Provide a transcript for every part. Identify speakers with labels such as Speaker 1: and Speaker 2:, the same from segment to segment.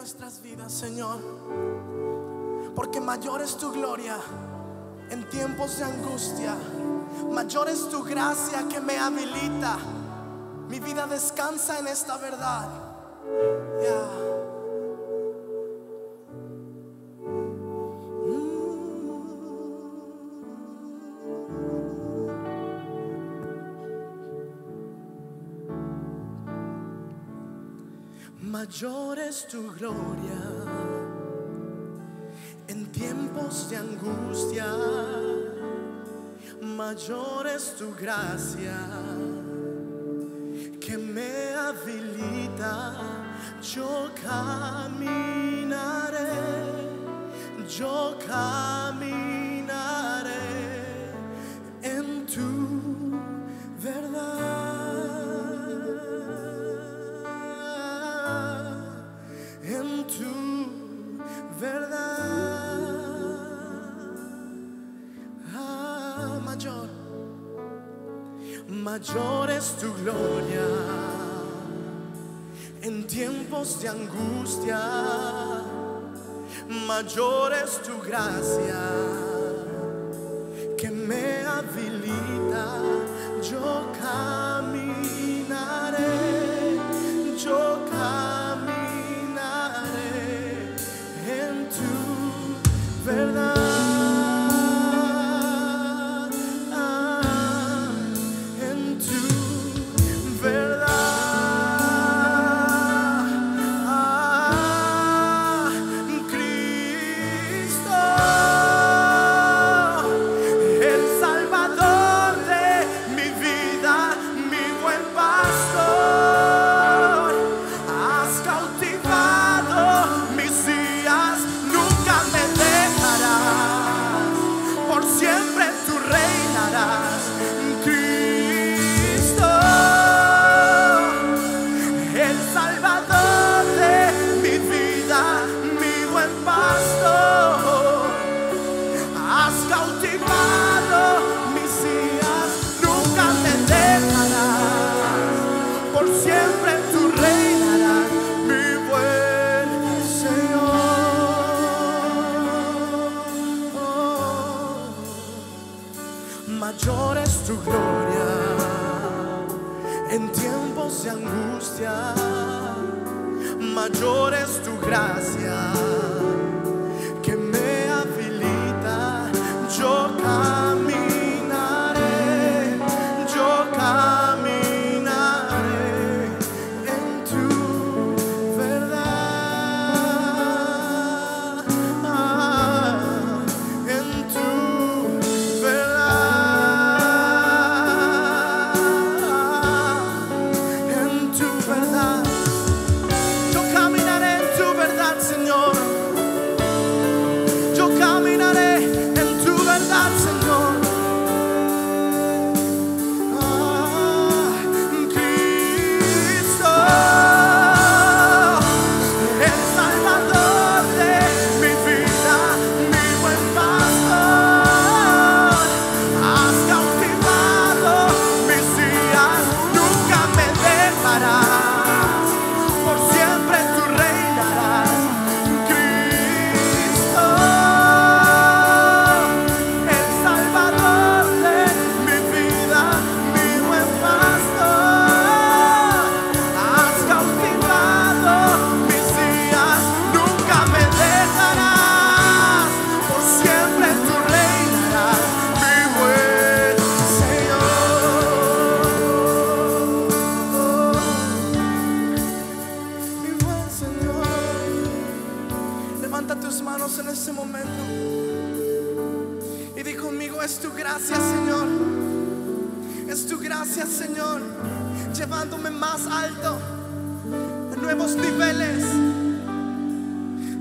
Speaker 1: nuestras vidas, Señor, porque mayor es tu gloria en tiempos de angustia. Mayor es tu gracia que me habilita. Mi vida descansa en esta verdad. Mayor es tu gloria en tiempos de angustia. Mayor es tu gracia que me habilita. Yo caminaré en tu verdad, en tu verdad. Mayor es tu gloria en tiempos de angustia. Mayor es tu gracia que me habilita. Yo caminaré en tu verdad. Mayor es tu gloria en tiempos de angustia. Mayor es tu gracia que me habilita. Yo caminaré en tu verdad, en tu en este momento y di conmigo: es tu gracia, Señor, es tu gracia, Señor, llevándome más alto, a nuevos niveles.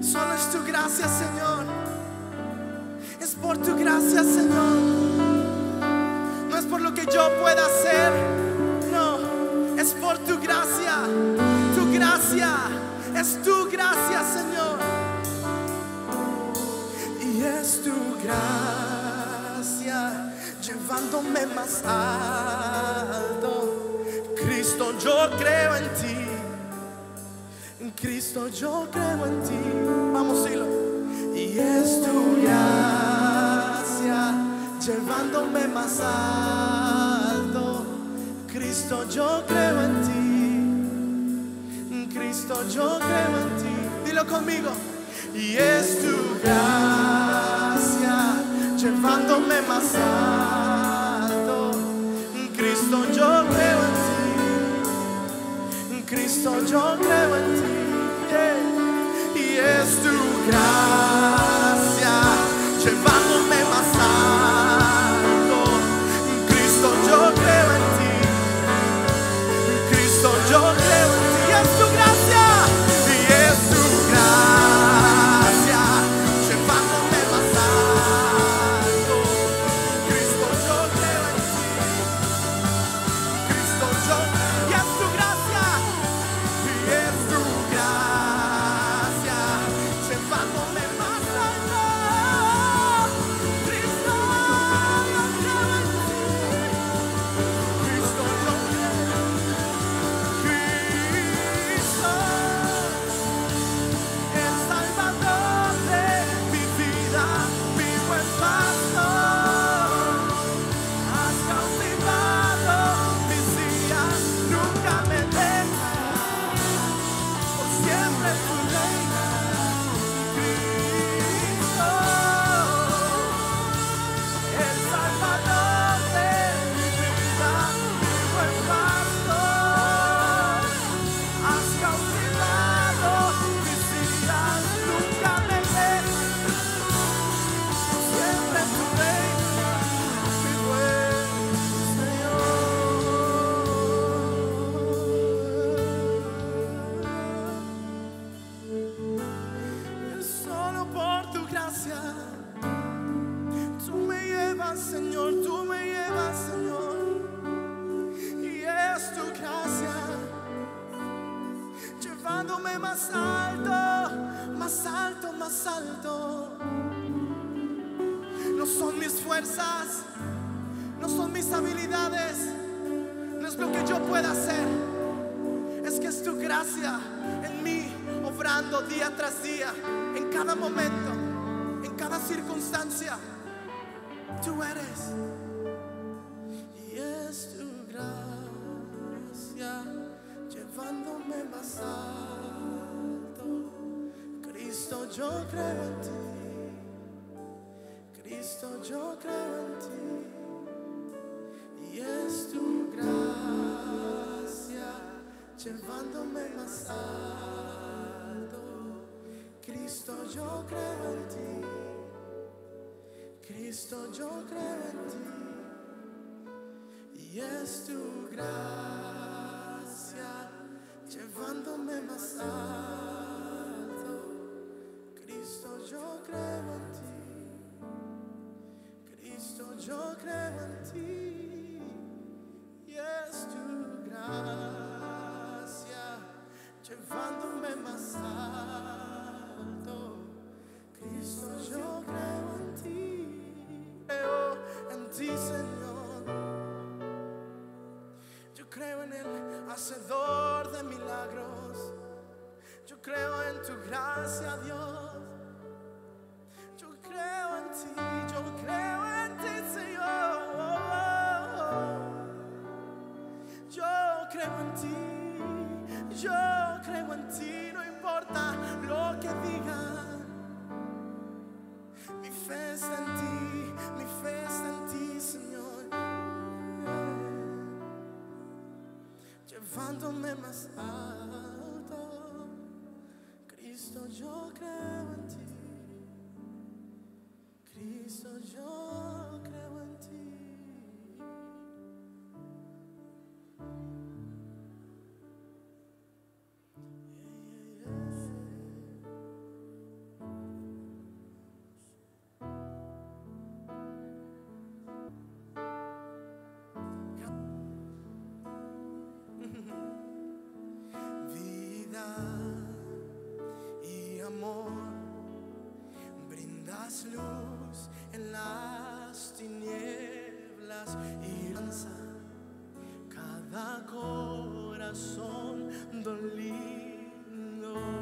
Speaker 1: Solo es tu gracia, Señor, es por tu gracia, Señor. No es por lo que yo pueda hacer, no, es por tu gracia. Tu gracia, es tu gracia, Señor. Y es tu gracia llevándome más alto. Cristo, yo creo en ti. Cristo, yo creo en ti. Vamos, dilo. Y es tu gracia llevándome más alto. Cristo, yo creo en ti. Cristo, yo creo en ti. Dilo conmigo. Y es tu gracia llevándome más alto. Cristo, yo creo en ti. Cristo, yo creo en ti. Y es tu gracia llevándome más alto. Cristo, yo creo en ti. Cristo, yo creo en ti. Y es tu gracia. Y es tu gracia llevándome más alto. Cristo, yo creo en ti. Cristo, yo. Y es tu gracia. Y es tu gracia llevándome más alto. Cristo, yo creo en ti. Cristo, yo creo. Cristo, el Salvador de mi vida, mi buen pastor. Has cautivado mis días, nunca me dejas. Por siempre tu reina, Cristo, el Salvador de mi vida, mi buen pastor. Has cautivado mis días, nunca me dejas. Por siempre tu reina, mi buen Señor. Es solo por tu gracia. Tú me llevas, Señor, tú me llevas, Señor. Y es tu gracia llevándome más alto, más alto, más alto. No son mis fuerzas, no son mis habilidades, no es lo que yo pueda hacer. Es que es tu gracia en mí, obrando día tras día, en cada momento, en cada circunstancia. Tú eres. Y es tu gracia llevándome más alto. Cristo, yo creo en ti. Cristo, yo creo en ti. Y es tu gracia llevándome más alto. Cristo, yo creo en ti. Cristo, yo creo en ti. Y es tu gracia llevándome más alto. Cristo, yo creo en ti. Cristo, yo creo en ti. Y es tu gracia llevándome más alto. Cristo, yo creo en ti. Creo en ti, Señor. Yo creo en el hacedor de milagros. Yo creo en tu gracia, Dios. Yo creo en ti, yo creo en ti, Señor. Yo creo en ti, yo creo en ti, no importa lo que digan. Mi fe está en ti, mi fe está en ti, Señor. Llevándome más alto. Cristo, yo creo en ti. Cristo, yo creo en ti. Vida y amor, brindas luz en las tinieblas y lanza cada corazón dolido.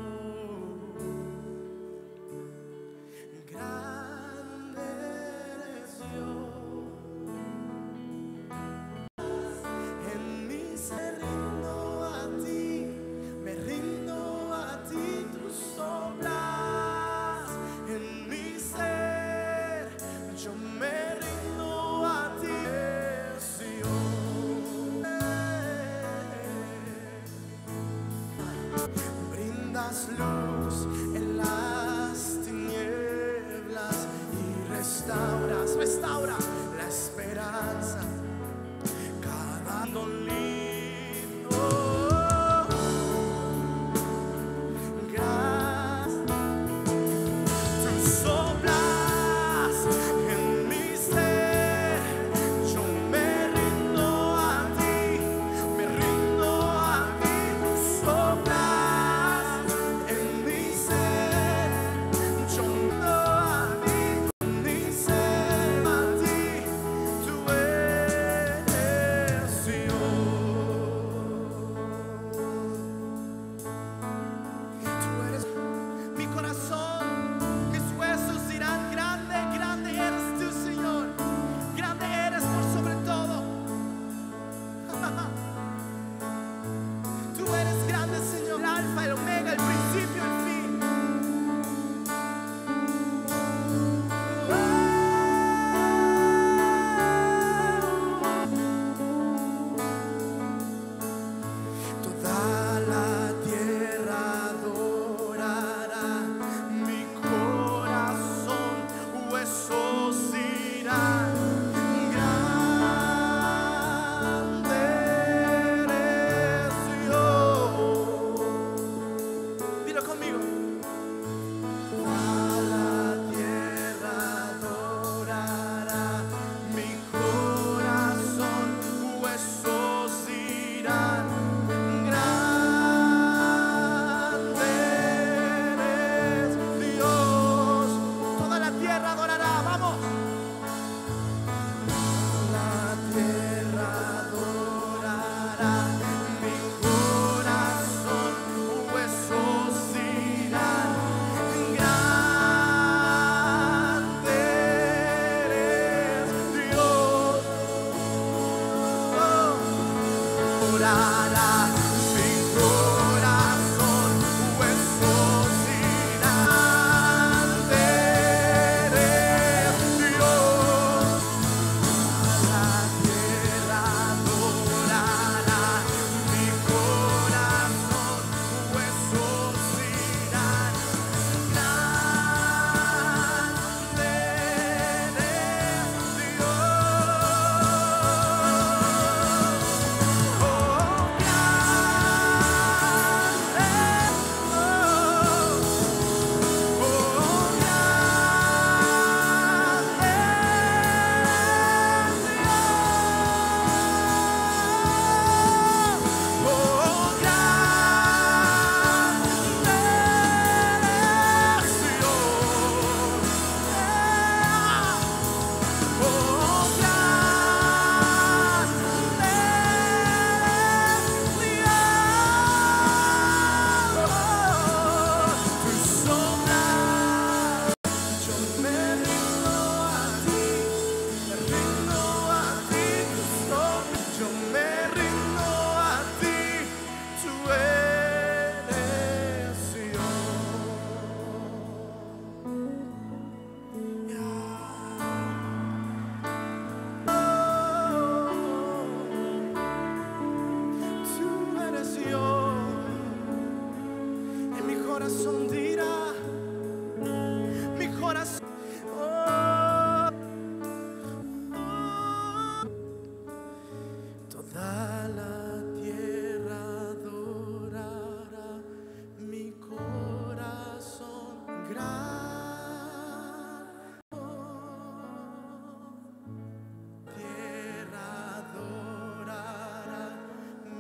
Speaker 1: Tierra adorará,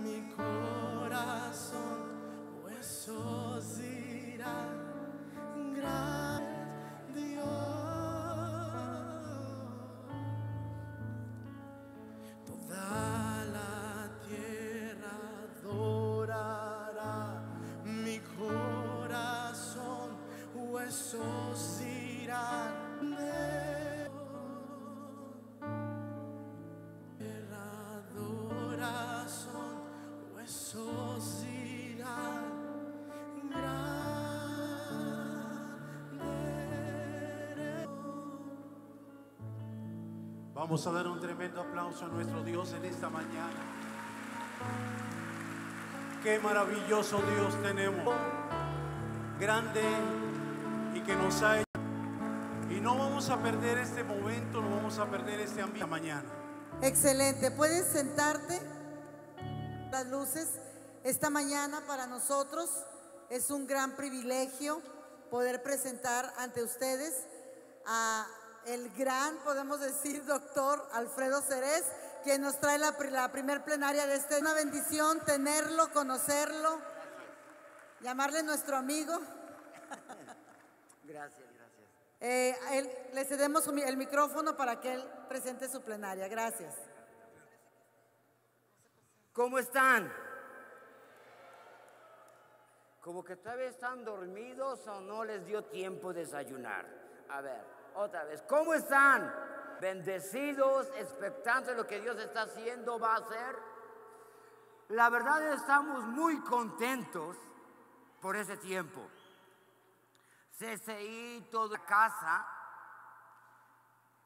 Speaker 1: mi corazón, huesos dirán, gran Dios. Toda la tierra adorará, mi corazón, huesos dirán. Adoración, huesos dirán, grande.
Speaker 2: Vamos a dar un tremendo aplauso a nuestro Dios en esta mañana. Qué maravilloso Dios tenemos, grande, y que nos ha hecho. Y no vamos a perder este momento, no vamos a perder este ambiente mañana.
Speaker 3: Excelente, puedes sentarte. Las luces esta mañana para nosotros es un gran privilegio poder presentar ante ustedes a el gran, podemos decir, doctor Alfredo Cerez, quien nos trae la primer plenaria de este. Una bendición tenerlo, conocerlo, llamarle nuestro amigo.
Speaker 4: Gracias, gracias.
Speaker 3: Le cedemos el micrófono para que él presente su plenaria. Gracias.
Speaker 4: ¿Cómo están? Como que todavía están dormidos o no les dio tiempo de desayunar. A ver, otra vez. ¿Cómo están? Bendecidos, expectantes de lo que Dios está haciendo, va a hacer. La verdad estamos muy contentos por ese tiempo. CCI, toda casa,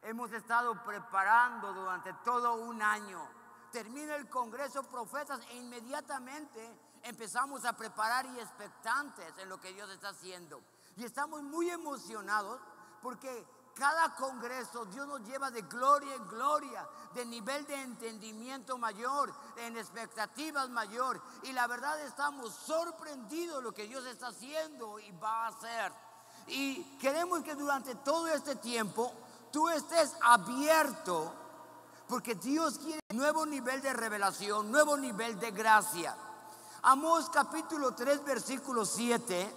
Speaker 4: hemos estado preparando durante todo un año. Termina el Congreso Profetas e inmediatamente empezamos a preparar y expectantes en lo que Dios está haciendo. Y estamos muy emocionados porque cada congreso Dios nos lleva de gloria en gloria, de nivel de entendimiento mayor, en expectativas mayor. Y la verdad estamos sorprendidos de lo que Dios está haciendo y va a hacer. Y queremos que durante todo este tiempo tú estés abierto, porque Dios quiere un nuevo nivel de revelación, nuevo nivel de gracia. Amós capítulo 3 versículo 7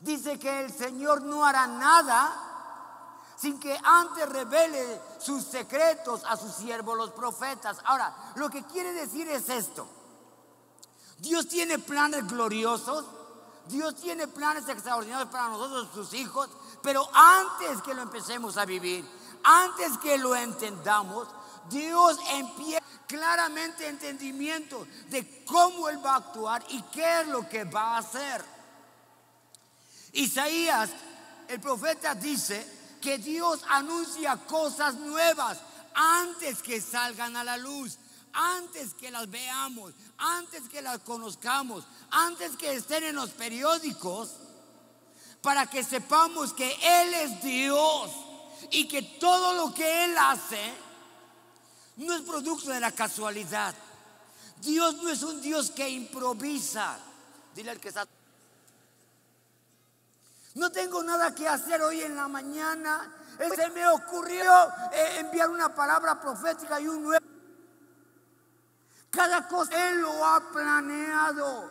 Speaker 4: dice que el Señor no hará nada sin que antes revele sus secretos a sus siervos los profetas. Ahora, lo que quiere decir es esto: Dios tiene planes gloriosos, Dios tiene planes extraordinarios para nosotros, sus hijos, pero antes que lo empecemos a vivir, antes que lo entendamos, Dios empieza claramente entendimiento de cómo Él va a actuar y qué es lo que va a hacer. Isaías, el profeta, dice que Dios anuncia cosas nuevas antes que salgan a la luz, antes que las veamos, antes que las conozcamos, antes que estén en los periódicos, para que sepamos que Él es Dios y que todo lo que Él hace no es producto de la casualidad. Dios no es un Dios que improvisa. Dile al que está: no tengo nada que hacer hoy en la mañana. Se me ocurrió enviar una palabra profética y un nuevo. Cada cosa Él lo ha planeado.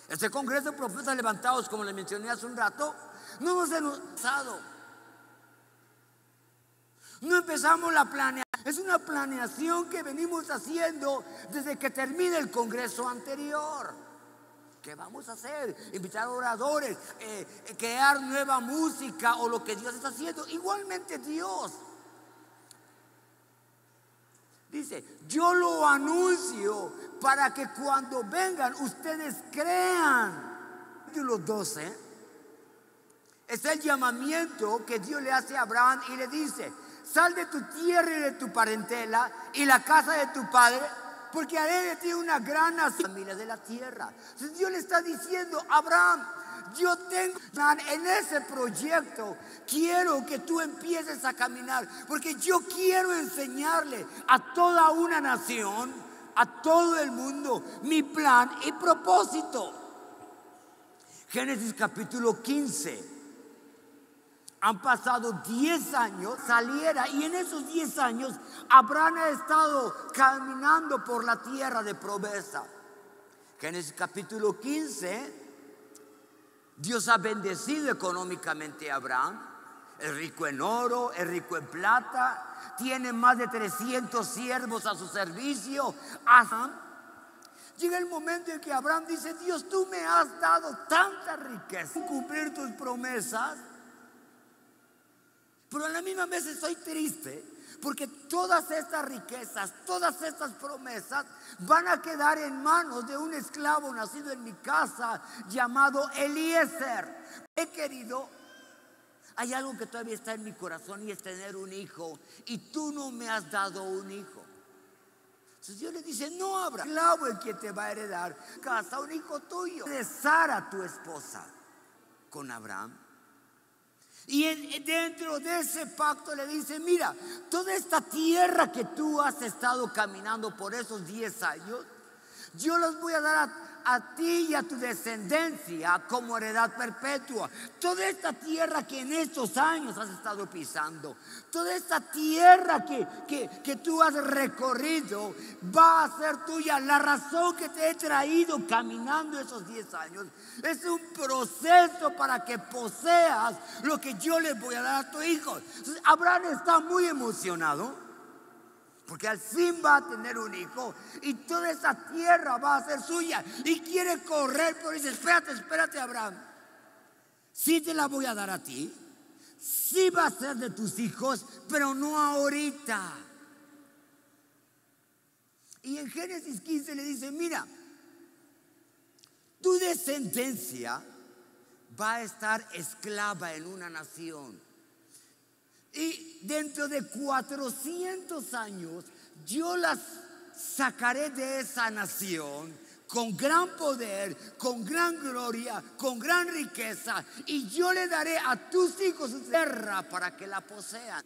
Speaker 4: Este congreso de profetas levantados, como les mencioné hace un rato, no nos hemos pasado. No empezamos la planeación. Es una planeación que venimos haciendo desde que termina el congreso anterior. ¿Qué vamos a hacer? Invitar oradores, crear nueva música o lo que Dios está haciendo. Igualmente Dios dice: yo lo anuncio para que cuando vengan ustedes crean. Capítulo 12 es el llamamiento que Dios le hace a Abraham y le dice: sal de tu tierra y de tu parentela y la casa de tu padre, porque haré de ti una gran nación, familia de la tierra. Entonces Dios le está diciendo: Abraham, yo tengo en ese proyecto, quiero que tú empieces a caminar, porque yo quiero enseñarle a toda una nación, a todo el mundo, mi plan y propósito. Génesis capítulo 15. Han pasado 10 años, saliera, y en esos 10 años Abraham ha estado caminando por la tierra de promesa. Génesis capítulo 15, Dios ha bendecido económicamente a Abraham. Es rico en oro, es rico en plata, tiene más de 300 siervos a su servicio. Llega el momento en que Abraham dice: Dios, tú me has dado tanta riqueza, cumplir tus promesas, pero a la misma vez estoy triste porque todas estas riquezas, todas estas promesas van a quedar en manos de un esclavo nacido en mi casa llamado Eliezer. He querido, hay algo que todavía está en mi corazón, y es tener un hijo, y tú no me has dado un hijo. Entonces Dios le dice: no habrá esclavo el que te va a heredar casa, un hijo tuyo. De Sara, tu esposa, con Abraham. Y dentro de ese pacto le dice: mira, toda esta tierra que tú has estado caminando por esos 10 años, yo los voy a dar a ti y a tu descendencia como heredad perpetua. Toda esta tierra que en estos años has estado pisando, toda esta tierra que tú has recorrido, va a ser tuya. La razón que te he traído caminando esos 10 años es un proceso para que poseas lo que yo le voy a dar a tu hijo. Entonces, Abraham está muy emocionado porque al fin va a tener un hijo y toda esa tierra va a ser suya, y quiere correr, pero dice: espérate, Abraham, sí te la voy a dar a ti, sí va a ser de tus hijos, pero no ahorita. Y en Génesis 15 le dice: mira, tu descendencia va a estar esclava en una nación, y dentro de 400 años yo las sacaré de esa nación con gran poder, con gran gloria, con gran riqueza, y yo le daré a tus hijos su tierra para que la posean.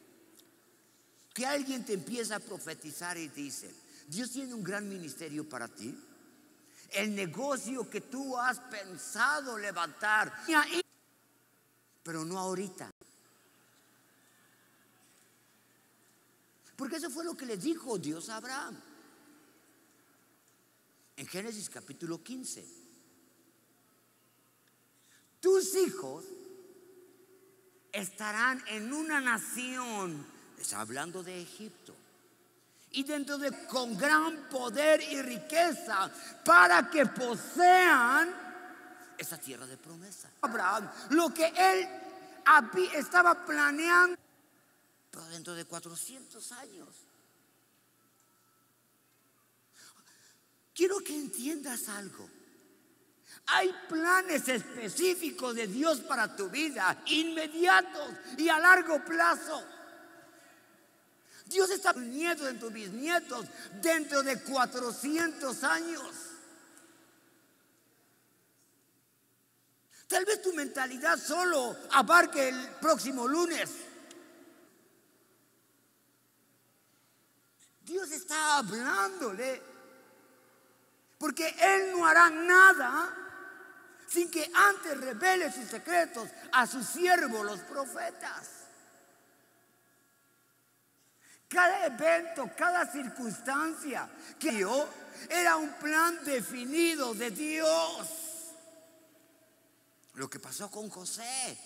Speaker 4: Que alguien te empieza a profetizar y dice: Dios tiene un gran ministerio para ti. El negocio que tú has pensado levantar, pero no ahorita. Porque eso fue lo que le dijo Dios a Abraham en Génesis capítulo 15. Tus hijos estarán en una nación, está hablando de Egipto, y dentro de con gran poder y riqueza, para que posean esa tierra de promesa. Abraham, lo que él estaba planeando, pero dentro de 400 años. Quiero que entiendas algo. Hay planes específicos de Dios para tu vida, inmediatos y a largo plazo. Dios está poniendo en tus bisnietos dentro de 400 años. Tal vez tu mentalidad solo abarque el próximo lunes. Dios está hablándole, porque Él no hará nada sin que antes revele sus secretos a sus siervos, los profetas. Cada evento, cada circunstancia que dio era un plan definido de Dios. Lo que pasó con José,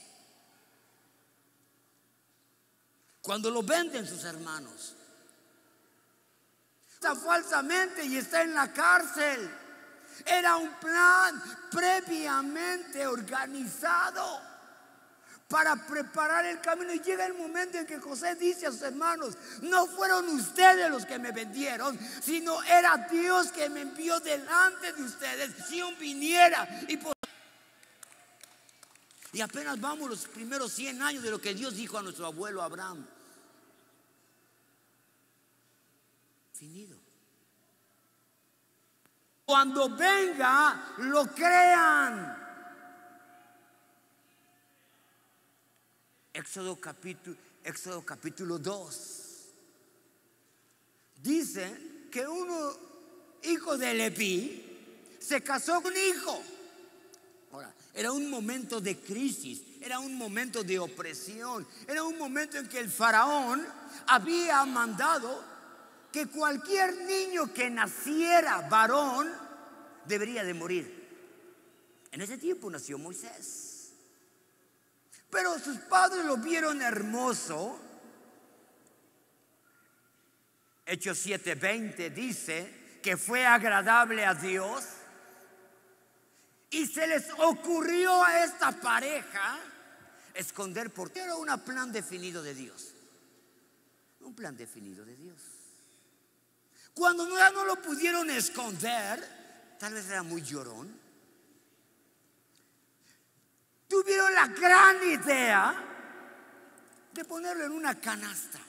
Speaker 4: cuando lo venden sus hermanos, está falsamente y está en la cárcel. Era un plan previamente organizado para preparar el camino. Y llega el momento en que José dice a sus hermanos: no fueron ustedes los que me vendieron, sino era Dios que me envió delante de ustedes. Si un viniera y apenas vamos los primeros 100 años de lo que Dios dijo a nuestro abuelo Abraham. Definido. Cuando venga, lo crean. Éxodo capítulo 2 dice que uno, hijo de Leví, se casó con un hijo Ahora, era un momento de crisis, era un momento de opresión, era un momento en que el faraón había mandado que cualquier niño que naciera varón debería de morir. En ese tiempo nació Moisés, pero sus padres lo vieron hermoso. Hechos 7:20 dice que fue agradable a Dios. Y se les ocurrió a esta pareja esconder por qué. Era un plan definido de Dios. Un plan definido de Dios. Cuando ya no lo pudieron esconder, tal vez era muy llorón, tuvieron la gran idea de ponerlo en una canasta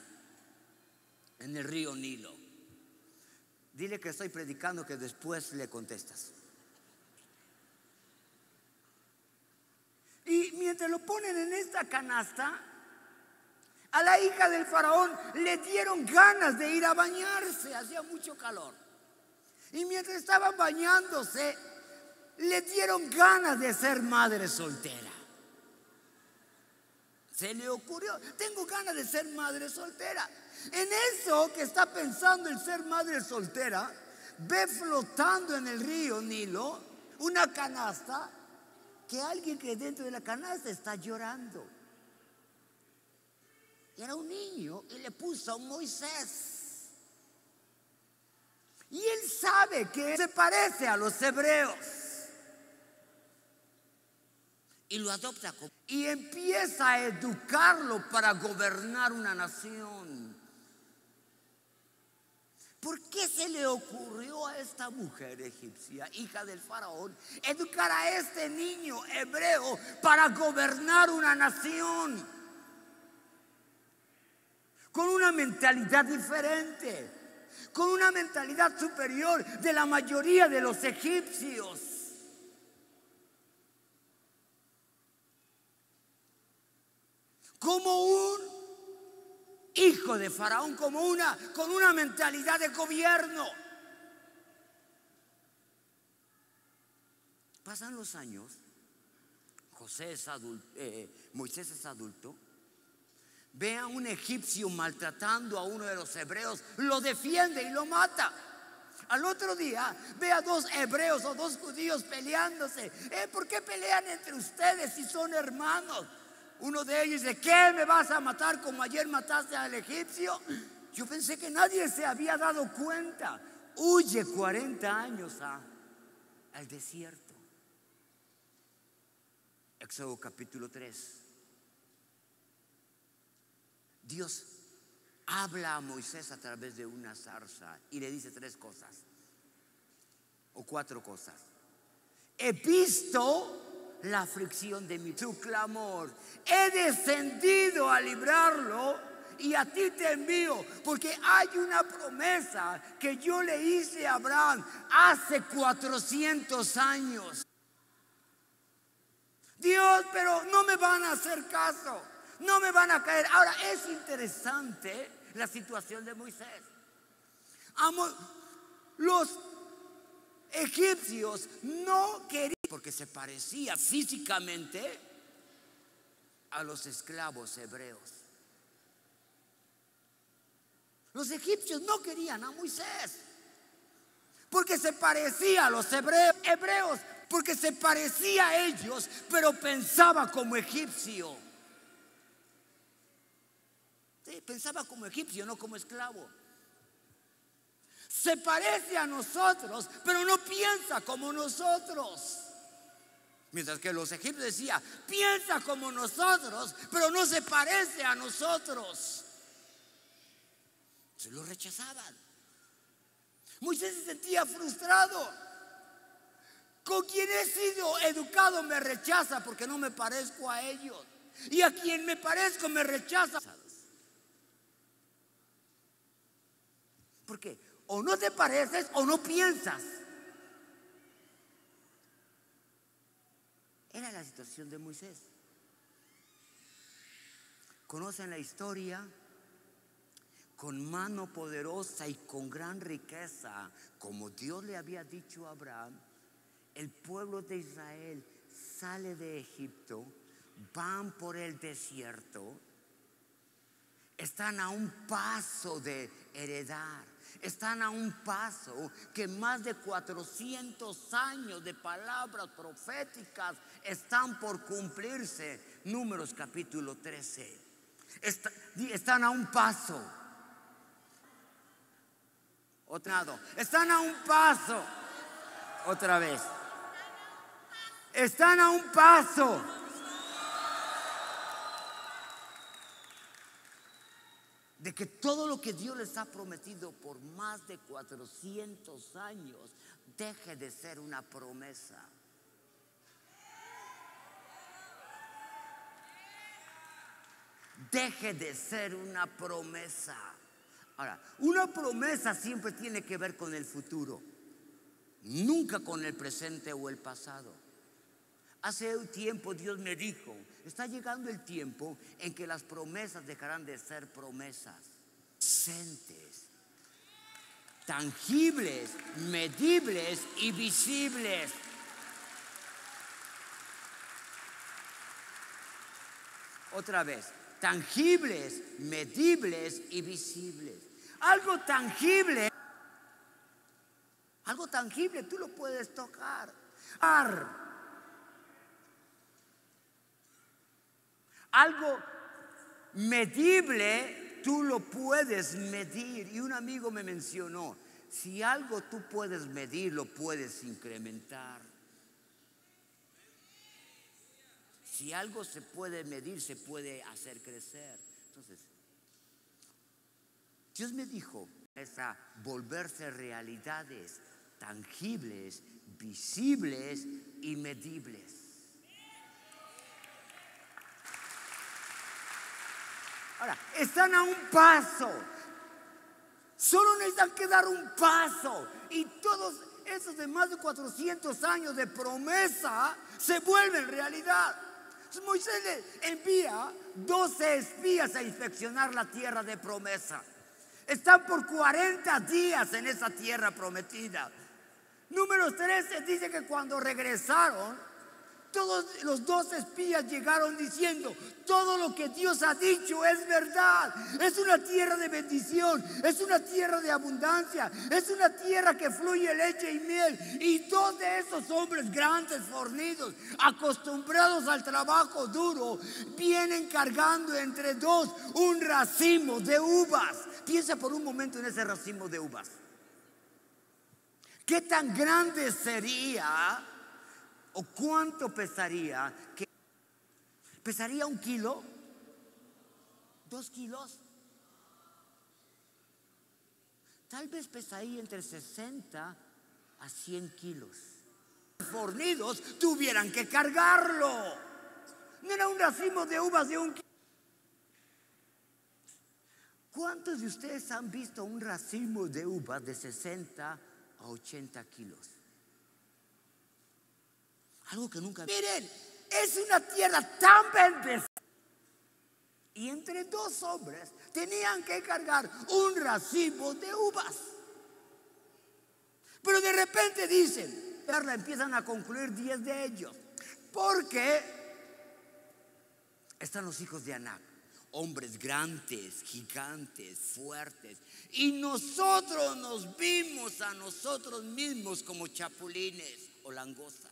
Speaker 4: en el río Nilo. Dile que estoy predicando, que después le contestas. Y mientras lo ponen en esta canasta, a la hija del faraón le dieron ganas de ir a bañarse, hacía mucho calor. Y mientras estaban bañándose, le dieron ganas de ser madre soltera. Se le ocurrió, tengo ganas de ser madre soltera. En eso que está pensando en ser madre soltera, ve flotando en el río Nilo una canasta, que alguien que dentro de la canasta está llorando. Y era un niño y le puso a Moisés. Y él sabe que se parece a los hebreos. Y lo adopta y empieza a educarlo para gobernar una nación. ¿Por qué se le ocurrió a esta mujer egipcia, hija del faraón, educar a este niño hebreo para gobernar una nación? Con una mentalidad diferente, con una mentalidad superior de la mayoría de los egipcios. Como un hijo de faraón, con una mentalidad de gobierno. Pasan los años, Moisés es adulto, ve a un egipcio maltratando a uno de los hebreos, lo defiende y lo mata. Al otro día ve a dos hebreos o dos judíos peleándose. ¿Por qué pelean entre ustedes si son hermanos? Uno de ellos dice: ¿qué, me vas a matar como ayer mataste al egipcio? Yo pensé que nadie se había dado cuenta. Huye 40 años al desierto. Éxodo capítulo 3. Dios habla a Moisés a través de una zarza y le dice 3 cosas o 4 cosas. He visto la aflicción de su clamor, he descendido a librarlo y a ti te envío, porque hay una promesa que yo le hice a Abraham hace 400 años. Dios, pero no me van a hacer caso, no me van a caer. Ahora es interesante la situación de Moisés. Los egipcios no querían, porque se parecía físicamente a los esclavos hebreos. Los egipcios no querían a Moisés porque se parecía a los hebreos, porque se parecía a ellos, pero pensaba como egipcio. Sí, pensaba como egipcio, no como esclavo. Se parece a nosotros, pero no piensa como nosotros. Mientras que los egipcios decían: piensa como nosotros, pero no se parece a nosotros. Se lo rechazaban. Moisés se sentía frustrado. Con quien he sido educado me rechaza porque no me parezco a ellos. Y a quien me parezco me rechaza. ¿Por qué? O no te pareces o no piensas. Era la situación de Moisés. ¿Conocen la historia? Con mano poderosa y con gran riqueza, como Dios le había dicho a Abraham, el pueblo de Israel sale de Egipto, van por el desierto, están a un paso de heredar, están a un paso que más de 400 años de palabras proféticas están por cumplirse. Números capítulo 13. Están a un paso. Están a un paso. Otra vez. Están a un paso de que todo lo que Dios les ha prometido por más de 400 años deje de ser una promesa. Deje de ser una promesa. Ahora, una promesa siempre tiene que ver con el futuro, nunca con el presente o el pasado. Hace un tiempo Dios me dijo: está llegando el tiempo en que las promesas dejarán de ser promesas, presentes, tangibles, medibles y visibles. Otra vez, tangibles, medibles y visibles. Algo tangible tú lo puedes tocar. Algo medible tú lo puedes medir. Y un amigo me mencionó: si algo tú puedes medir, lo puedes incrementar. Si algo se puede medir, se puede hacer crecer. Entonces, Dios me dijo: es a volverse realidades tangibles, visibles y medibles. Ahora, están a un paso. Solo necesitan que dar un paso. Y todos esos de más de 400 años de promesa se vuelven realidad. Entonces Moisés le envía 12 espías a inspeccionar la tierra de promesa. Están por 40 días en esa tierra prometida. Números 13 dice que cuando regresaron, todos los 12 espías llegaron diciendo: todo lo que Dios ha dicho es verdad. Es una tierra de bendición, es una tierra de abundancia, es una tierra que fluye leche y miel. Y 2 de esos hombres grandes, fornidos, acostumbrados al trabajo duro, vienen cargando entre 2 un racimo de uvas. Piensa por un momento en ese racimo de uvas. ¿Qué tan grande sería? ¿O cuánto pesaría? ¿Pesaría 1 kilo? 2 kilos. Tal vez pesaría entre 60 a 100 kilos. Los fornidos tuvieran que cargarlo. No era un racimo de uvas de 1 kilo. ¿Cuántos de ustedes han visto un racimo de uvas de 60 a 80 kilos? Algo que nunca... Miren, es una tierra tan bendecida. Y entre 2 hombres tenían que cargar un racimo de uvas. Pero de repente dicen, empiezan a concluir 10 de ellos. Porque están los hijos de Anac, hombres grandes, gigantes, fuertes. Y nosotros nos vimos a nosotros mismos como chapulines o langostas.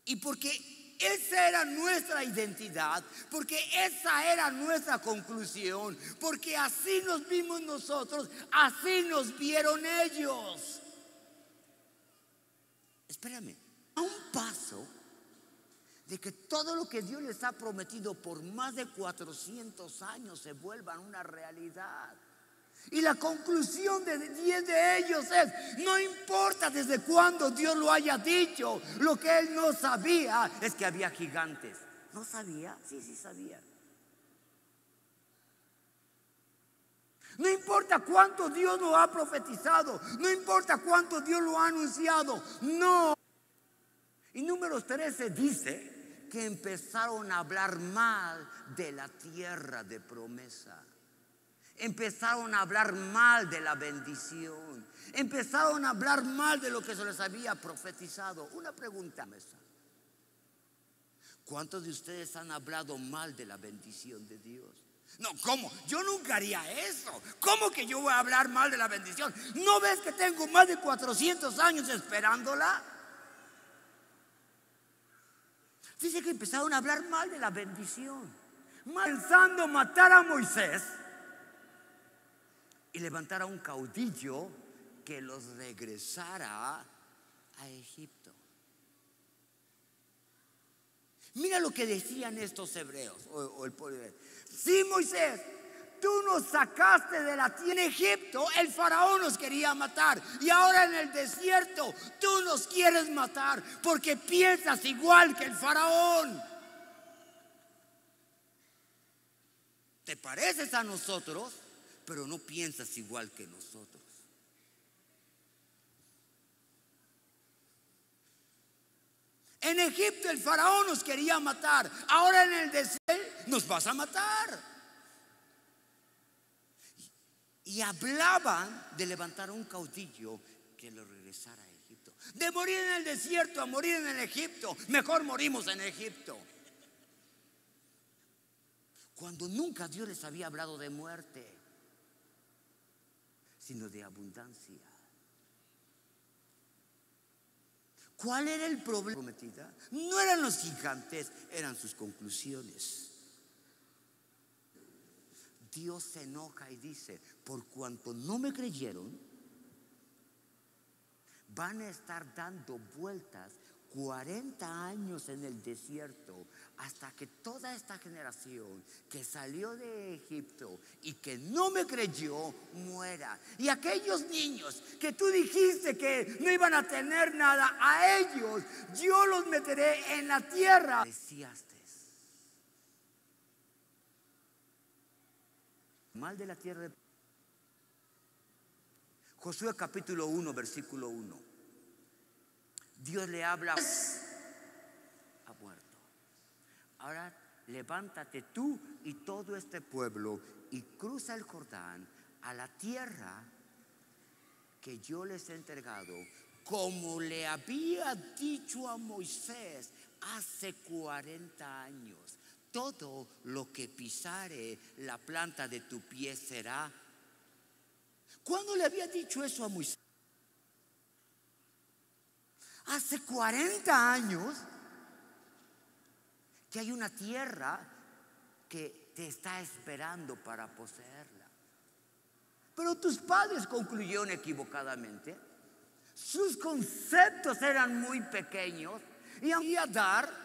Speaker 4: Y porque esa era nuestra identidad, porque esa era nuestra conclusión, porque así nos vimos nosotros, así nos vieron ellos. Espérame, a un paso de que todo lo que Dios les ha prometido por más de 400 años se vuelva una realidad. Y la conclusión de 10 de ellos es: no importa desde cuándo Dios lo haya dicho, lo que él no sabía es que había gigantes. ¿No sabía? Sí sabía. No importa cuánto Dios lo ha profetizado, no importa cuánto Dios lo ha anunciado, no. Y Números 13 dice que empezaron a hablar mal de la tierra de promesa. Empezaron a hablar mal de la bendición. Empezaron a hablar mal de lo que se les había profetizado. Una pregunta, mesa. ¿Cuántos de ustedes han hablado mal de la bendición de Dios? No, ¿cómo? Yo nunca haría eso. ¿Cómo que yo voy a hablar mal de la bendición? ¿No ves que tengo más de 400 años esperándola? Dice que empezaron a hablar mal de la bendición, pensando matar a Moisés y levantar a un caudillo que los regresara a Egipto. Mira lo que decían estos hebreos o el pueblo de Israel. Sí, Moisés, tú nos sacaste de la tierra en Egipto, el faraón nos quería matar, y ahora en el desierto tú nos quieres matar porque piensas igual que el faraón. Te pareces a nosotros, pero no piensas igual que nosotros. En Egipto el faraón nos quería matar, ahora en el desierto nos vas a matar. Y hablaban de levantar a un caudillo que lo regresara a Egipto. De morir en el desierto a morir en el Egipto, mejor morimos en Egipto. Cuando nunca Dios les había hablado de muerte, sino de abundancia. ¿Cuál era el problema? No eran los gigantes, eran sus conclusiones. Dios se enoja y dice: por cuanto no me creyeron, van a estar dando vueltas 40 años en el desierto hasta que toda esta generación que salió de Egipto y que no me creyó muera. Y aquellos niños que tú dijiste que no iban a tener nada, a ellos yo los meteré en la tierra. Decíaste mal de la tierra de Josué capítulo 1 versículo 1. Dios le habla: ha muerto. Ahora levántate tú y todo este pueblo y cruza el Jordán a la tierra que yo les he entregado, como le había dicho a Moisés hace 40 años. Todo lo que pisare la planta de tu pie será. ¿Cuándo le había dicho eso a Moisés? Hace 40 años que hay una tierra que te está esperando para poseerla. Pero tus padres concluyeron equivocadamente. Sus conceptos eran muy pequeños y había dar.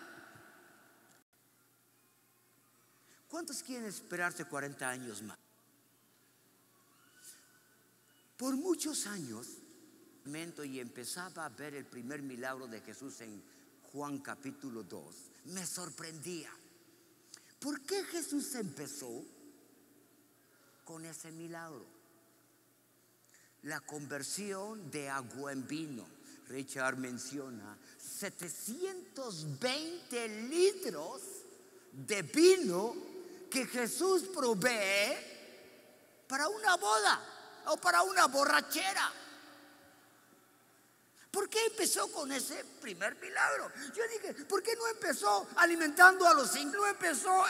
Speaker 4: ¿Cuántos quieren esperarse 40 años más? Por muchos años, y empezaba a ver el primer milagro de Jesús en Juan capítulo 2, me sorprendía. ¿Por qué Jesús empezó con ese milagro? La conversión de agua en vino. Richard menciona 720 litros de vino que Jesús provee para una boda o para una borrachera. ¿Por qué empezó con ese primer milagro? Yo dije, ¿por qué no empezó alimentando a los 5? No empezó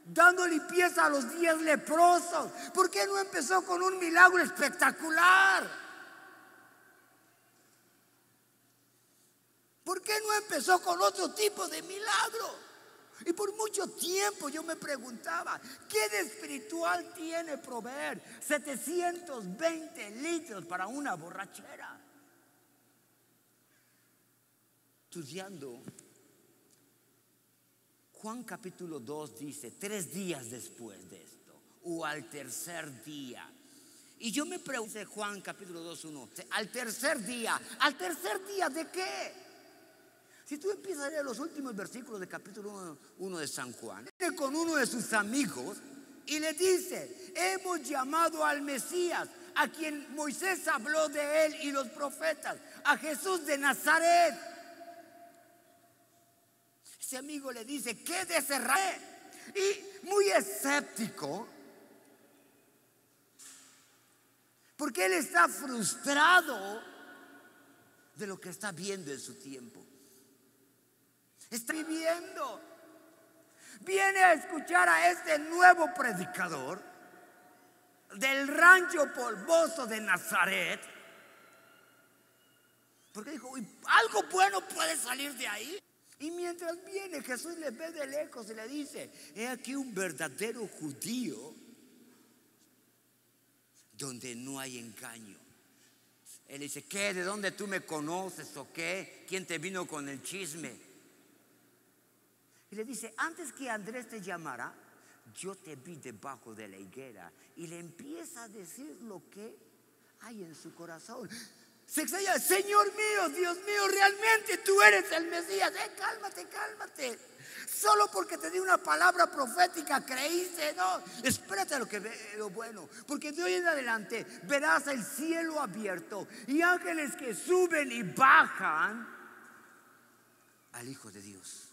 Speaker 4: dando limpieza a los 10 leprosos. ¿Por qué no empezó con un milagro espectacular? ¿Por qué no empezó con otro tipo de milagro? Y por mucho tiempo yo me preguntaba, ¿qué de espiritual tiene proveer 720 litros para una borrachera? Estudiando, Juan capítulo 2 dice 3 días después de esto, o al tercer día. Y yo me pregunté, Juan capítulo 2, 1, al tercer día ¿de qué? Si tú empiezas a leer los últimos versículos del capítulo 1 de San Juan, viene con uno de sus amigos y le dice: hemos llamado al Mesías, a quien Moisés habló de él y los profetas, a Jesús de Nazaret. Ese amigo le dice: ¿qué de ese rey? Y muy escéptico, porque él está frustrado de lo que está viendo en su tiempo. Está viviendo. Viene a escuchar a este nuevo predicador del rancho polvoso de Nazaret. Porque dijo, algo bueno puede salir de ahí. Y mientras viene, Jesús le ve de lejos y le dice, he aquí un verdadero judío donde no hay engaño. Él dice, ¿qué? ¿De dónde tú me conoces o qué? ¿Quién te vino con el chisme? Y le dice, antes que Andrés te llamara, yo te vi debajo de la higuera. Y le empieza a decir lo que hay en su corazón. Se extraña, Señor mío, Dios mío, realmente tú eres el Mesías. Cálmate, cálmate. Solo porque te di una palabra profética creíste. No, espérate lo bueno. Porque de hoy en adelante verás el cielo abierto y ángeles que suben y bajan al Hijo de Dios.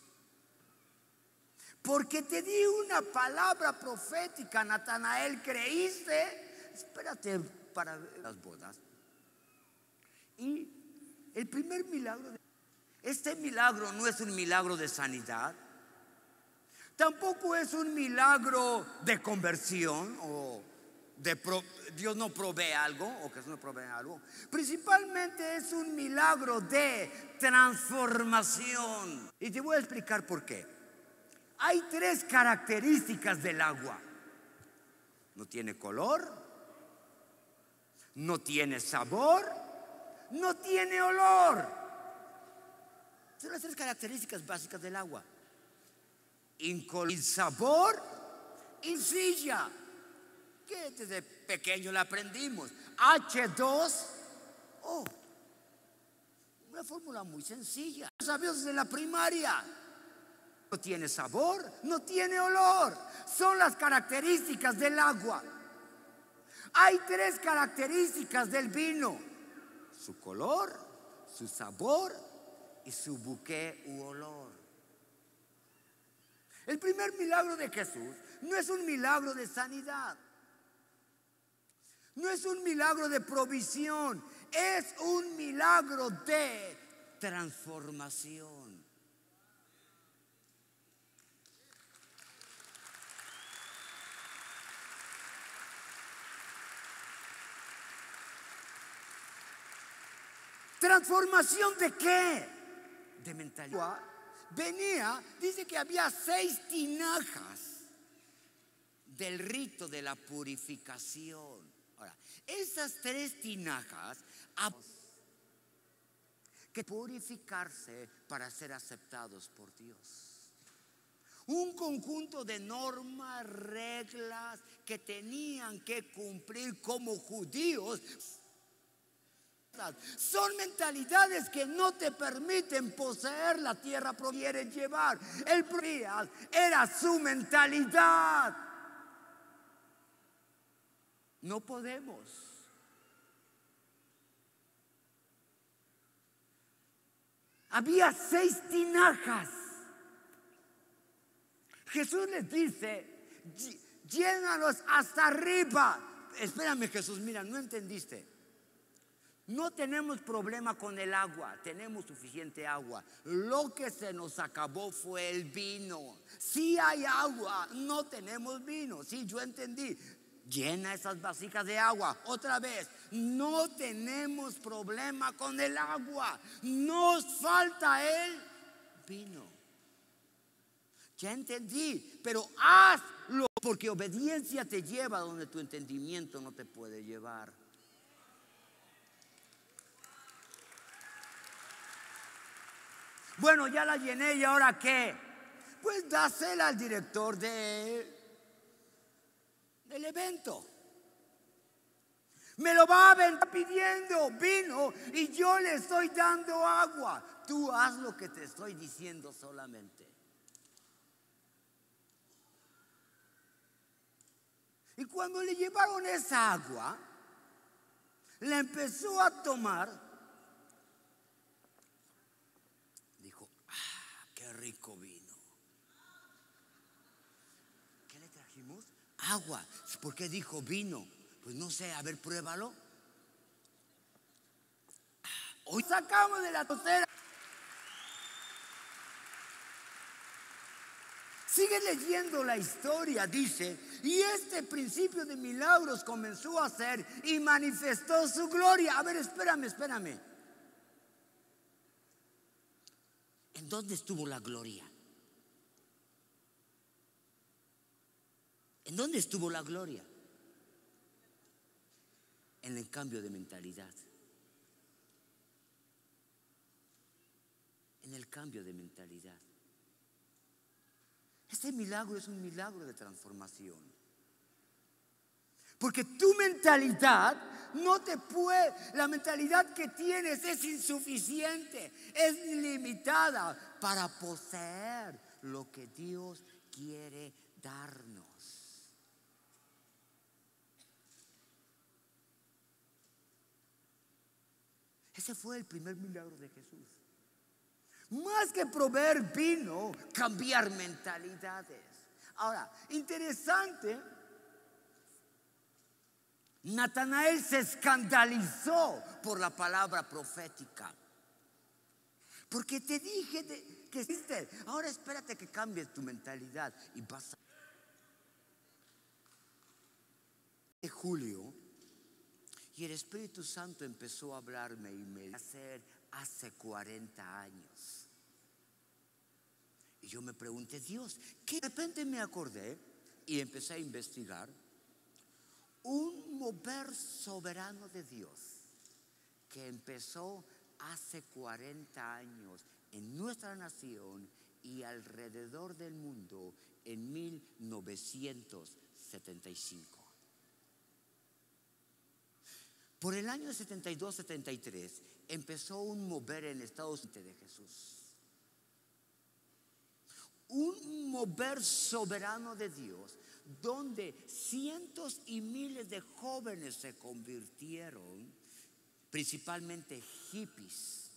Speaker 4: Porque te di una palabra profética, Natanael, creíste. Espérate para ver las bodas. Y el primer milagro, este milagro no es un milagro de sanidad, tampoco es un milagro de conversión o de Dios no provee algo o que no provee algo. Principalmente es un milagro de transformación. Y te voy a explicar por qué. Hay tres características del agua. No tiene color, no tiene sabor, no tiene olor. Son las tres características básicas del agua. Insabor, insilla, que desde pequeño la aprendimos. H2O. Una fórmula muy sencilla. Lo sabemos desde la primaria. No tiene sabor, no tiene olor. Son las características del agua. Hay tres características del vino: su color, su sabor y su buque u olor. El primer milagro de Jesús no es un milagro de sanidad, no es un milagro de provisión, es un milagro de transformación. ¿Transformación de qué? De mentalidad. Venía, dice que había 6 tinajas del rito de la purificación. Ahora, esas 3 tinajas que purificarse para ser aceptados por Dios. Un conjunto de normas, reglas que tenían que cumplir como judíos. Son mentalidades que no te permiten poseer la tierra, quieren llevar. El problema era su mentalidad. No podemos. Había 6 tinajas. Jesús les dice, llénalos hasta arriba. Espérame, Jesús, mira, no entendiste. No tenemos problema con el agua, tenemos suficiente agua. Lo que se nos acabó fue el vino. Si hay agua, no tenemos vino. Sí, yo entendí. Llena esas vasijas de agua. Otra vez, no tenemos problema con el agua. Nos falta el vino. Ya entendí, pero hazlo, porque obediencia te lleva donde tu entendimiento no te puede llevar. Bueno, ya la llené, ¿y ahora qué? Pues dásela al director del evento. Me lo va a venir pidiendo vino y yo le estoy dando agua. Tú haz lo que te estoy diciendo solamente. Y cuando le llevaron esa agua, la empezó a tomar. Rico vino. ¿Qué le trajimos? Agua. ¿Por qué dijo vino? Pues no sé, a ver, pruébalo. Hoy sacamos de la tosera. Sigue leyendo la historia, dice, y este principio de milagros comenzó a hacer y manifestó su gloria. A ver, espérame. ¿En dónde estuvo la gloria? ¿En dónde estuvo la gloria? En el cambio de mentalidad. En el cambio de mentalidad. Este milagro es un milagro de transformación. Porque tu mentalidad no te puede, la mentalidad que tienes es insuficiente, es limitada para poseer lo que Dios quiere darnos. Ese fue el primer milagro de Jesús. Más que proveer vino, cambiar mentalidades. Ahora, interesante, Natanael se escandalizó por la palabra profética. Porque te dije que existe. Ahora espérate que cambies tu mentalidad y vas a... De julio, y el Espíritu Santo empezó a hablarme y me hacer hace 40 años. Y yo me pregunté, Dios, ¿qué? De repente me acordé y empecé a investigar un mover soberano de Dios que empezó hace 40 años en nuestra nación y alrededor del mundo en 1975. Por el año 72-73 empezó un mover en Estados Unidos de Jesús. Un mover soberano de Dios, donde cientos y miles de jóvenes se convirtieron, principalmente hippies,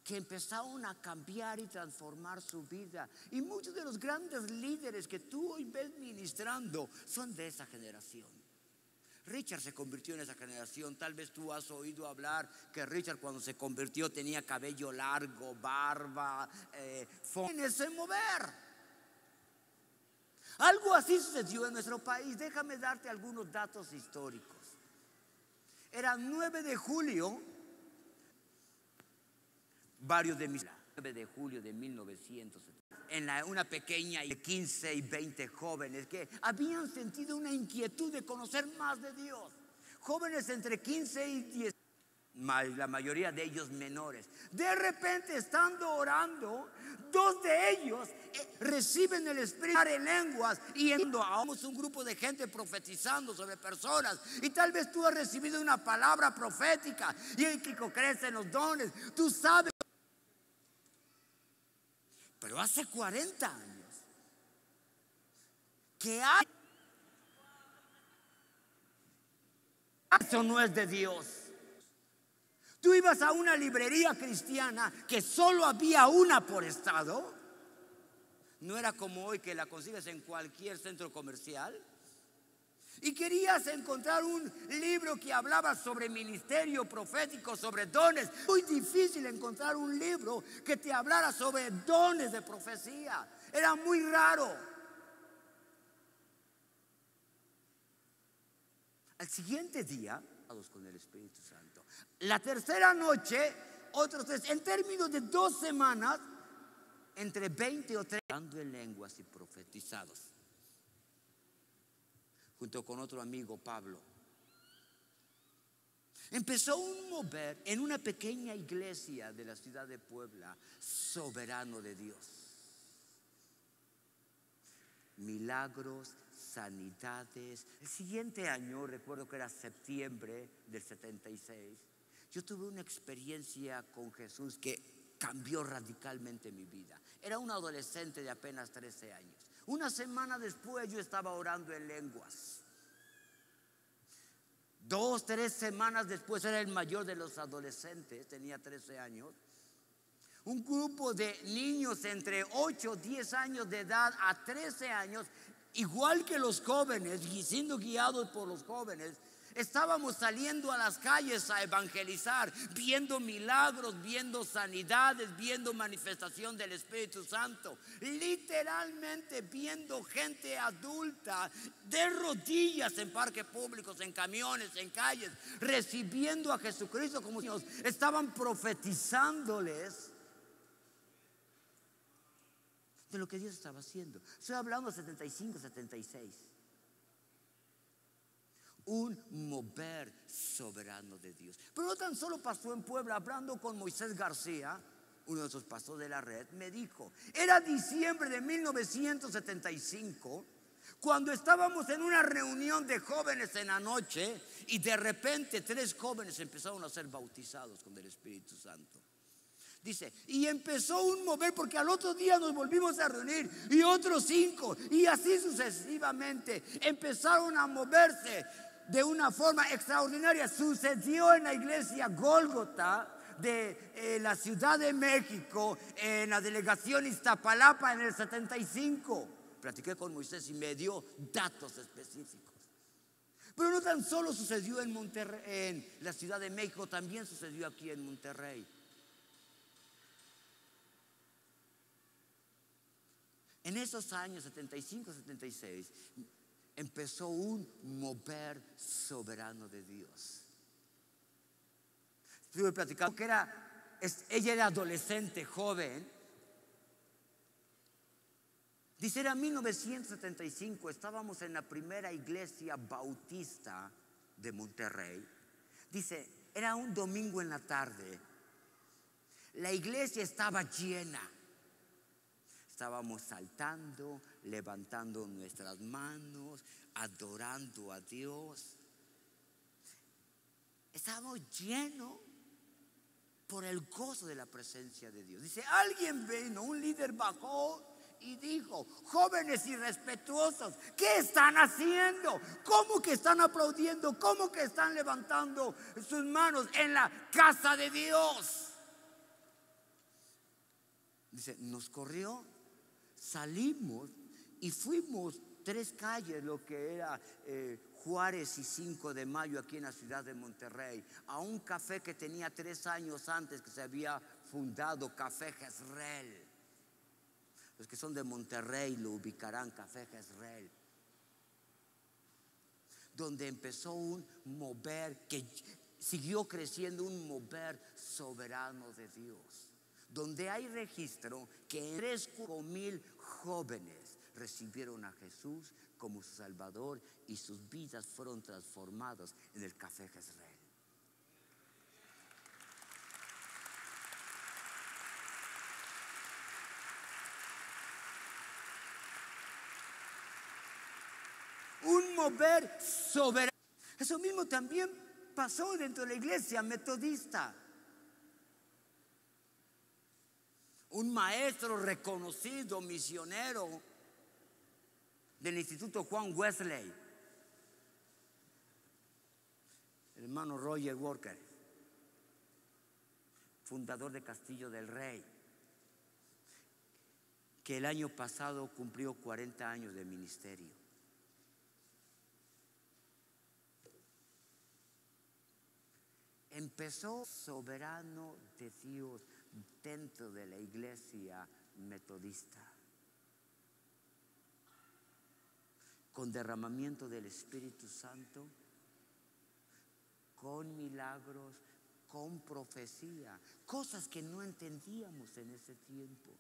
Speaker 4: que empezaron a cambiar y transformar su vida. Y muchos de los grandes líderes que tú hoy ves ministrando son de esa generación. Richard se convirtió en esa generación. Tal vez tú has oído hablar que Richard cuando se convirtió tenía cabello largo, barba, en ese mover. Algo así sucedió en nuestro país. Déjame darte algunos datos históricos. Era 9 de julio, varios de mis 9 de julio de 1970. En una pequeña de 15 y 20 jóvenes que habían sentido una inquietud de conocer más de Dios. Jóvenes entre 15 y 10, la mayoría de ellos menores. De repente, estando orando, 2 de ellos reciben el Espíritu en lenguas y vamos un grupo de gente profetizando sobre personas. Y tal vez tú has recibido una palabra profética y el que crece en los dones, tú sabes. Pero hace 40 años que hay... Eso no es de Dios. Tú ibas a una librería cristiana que solo había una por estado. No era como hoy que la consigues en cualquier centro comercial. Y querías encontrar un libro que hablaba sobre ministerio profético, sobre dones. Muy difícil encontrar un libro que te hablara sobre dones de profecía. Era muy raro. Al siguiente día, con el Espíritu Santo. La tercera noche, otros 3. En términos de 2 semanas, entre 20 o 30, hablando en lenguas y profetizados. Junto con otro amigo, Pablo. Empezó un mover en una pequeña iglesia de la ciudad de Puebla, soberano de Dios. Milagros, sanidades. El siguiente año, recuerdo que era septiembre del 76, yo tuve una experiencia con Jesús que cambió radicalmente mi vida. Era un adolescente de apenas 13 años. Una semana después yo estaba orando en lenguas. 2, 3 semanas después era el mayor de los adolescentes, tenía 13 años. Un grupo de niños entre 8, 10 años de edad a 13 años, igual que los jóvenes, y siendo guiados por los jóvenes, Estábamos saliendo a las calles a evangelizar, viendo milagros, viendo sanidades, viendo manifestación del Espíritu Santo. Literalmente viendo gente adulta de rodillas en parques públicos, en camiones, en calles, recibiendo a Jesucristo como niños. Estaban profetizándoles de lo que Dios estaba haciendo. Estoy hablando de 75, 76. Un mover soberano de Dios. Pero no tan solo pasó en Puebla. Hablando con Moisés García, uno de esos pastores de la red, me dijo, era diciembre de 1975, cuando estábamos en una reunión de jóvenes en la noche, y de repente 3 jóvenes empezaron a ser bautizados con el Espíritu Santo. Dice, y empezó un mover, porque al otro día nos volvimos a reunir, y otros 5, y así sucesivamente. Empezaron a moverse de una forma extraordinaria. Sucedió en la iglesia Gólgota de la Ciudad de México, en la delegación Iztapalapa, en el 75. Platiqué con Moisés y me dio datos específicos. Pero no tan solo sucedió en Monterrey, en la Ciudad de México, también sucedió aquí en Monterrey. En esos años 75, 76 empezó un mover soberano de Dios. Estuve platicando que ella era adolescente, joven. Dice, era 1975, estábamos en la primera iglesia bautista de Monterrey. Dice, era un domingo en la tarde. La iglesia estaba llena. Estábamos saltando, levantando nuestras manos, adorando a Dios. Estábamos llenos por el gozo de la presencia de Dios. Dice, alguien vino, un líder bajó y dijo, jóvenes irrespetuosos, ¿qué están haciendo? ¿Cómo que están aplaudiendo? ¿Cómo que están levantando sus manos en la casa de Dios? Dice, nos corrió. Salimos y fuimos 3 calles, lo que era Juárez y 5 de Mayo, aquí en la ciudad de Monterrey, a un café que tenía 3 años antes que se había fundado, Café Jezreel. Los que son de Monterrey lo ubicarán, Café Jezreel, donde empezó un mover que siguió creciendo, un mover soberano de Dios, donde hay registro que 3,000 jóvenes recibieron a Jesús como su Salvador y sus vidas fueron transformadas en el Café Jezreel. Un mover soberano. Eso mismo también pasó dentro de la iglesia metodista. Un maestro reconocido, misionero del Instituto Juan Wesley, el hermano Roger Walker, fundador de Castillo del Rey, que el año pasado cumplió 40 años de ministerio. Empezó soberano de Dios dentro de la iglesia metodista, con derramamiento del Espíritu Santo, con milagros, con profecía, cosas que no entendíamos en ese tiempo.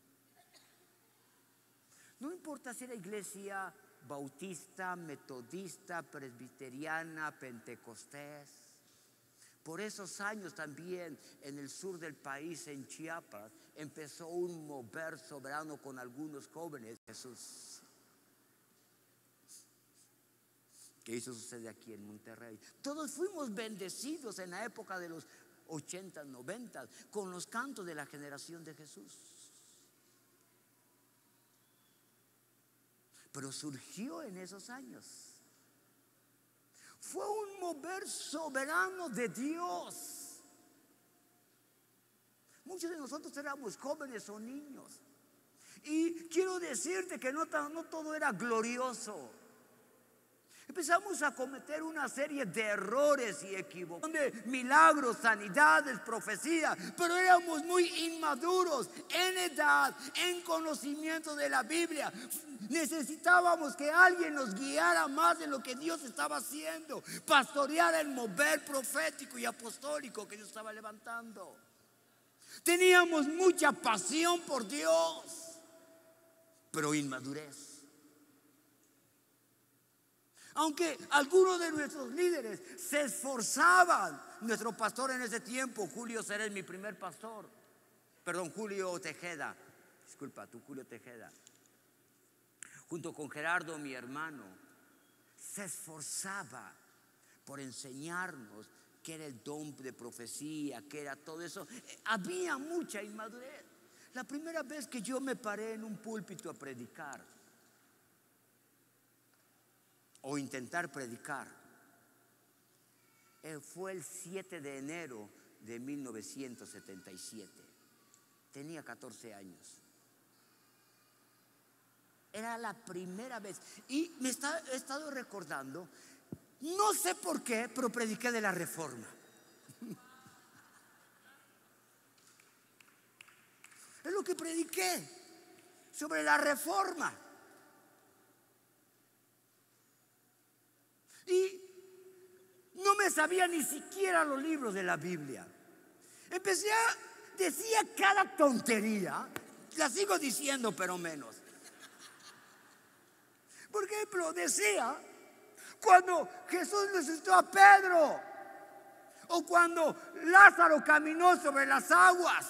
Speaker 4: No importa si era iglesia bautista, metodista, presbiteriana, pentecostés. Por esos años también en el sur del país, en Chiapas, empezó un mover soberano con algunos jóvenes. Jesús, que eso sucede aquí en Monterrey. Todos fuimos bendecidos en la época de los 80, 90 con los cantos de la generación de Jesús. Pero surgió en esos años. Fue un mover soberano de Dios. Muchos de nosotros éramos jóvenes o niños. Y quiero decirte que no todo era glorioso. Empezamos a cometer una serie de errores y equivocaciones, de milagros, sanidades, profecías, pero éramos muy inmaduros en edad, en conocimiento de la Biblia. Necesitábamos que alguien nos guiara más en lo que Dios estaba haciendo, pastoreara el mover profético y apostólico que Dios estaba levantando. Teníamos mucha pasión por Dios, pero inmadurez. Aunque algunos de nuestros líderes se esforzaban, nuestro pastor en ese tiempo, Julio Ceres, mi primer pastor, Julio Tejeda, disculpa, Julio Tejeda, junto con Gerardo, mi hermano, se esforzaba por enseñarnos qué era el don de profecía, qué era todo eso. Había mucha inmadurez. La primera vez que yo me paré en un púlpito a predicar, o intentar predicar, fue el 7 de enero de 1977. Tenía 14 años. Era la primera vez. Y he estado recordando, no sé por qué, pero prediqué de la Reforma. Es lo que prediqué, sobre la Reforma. Y no me sabía ni siquiera los libros de la Biblia. Decía cada tontería, la sigo diciendo pero menos. Por ejemplo, decía cuando Jesús resucitó a Pedro, o cuando Lázaro caminó sobre las aguas,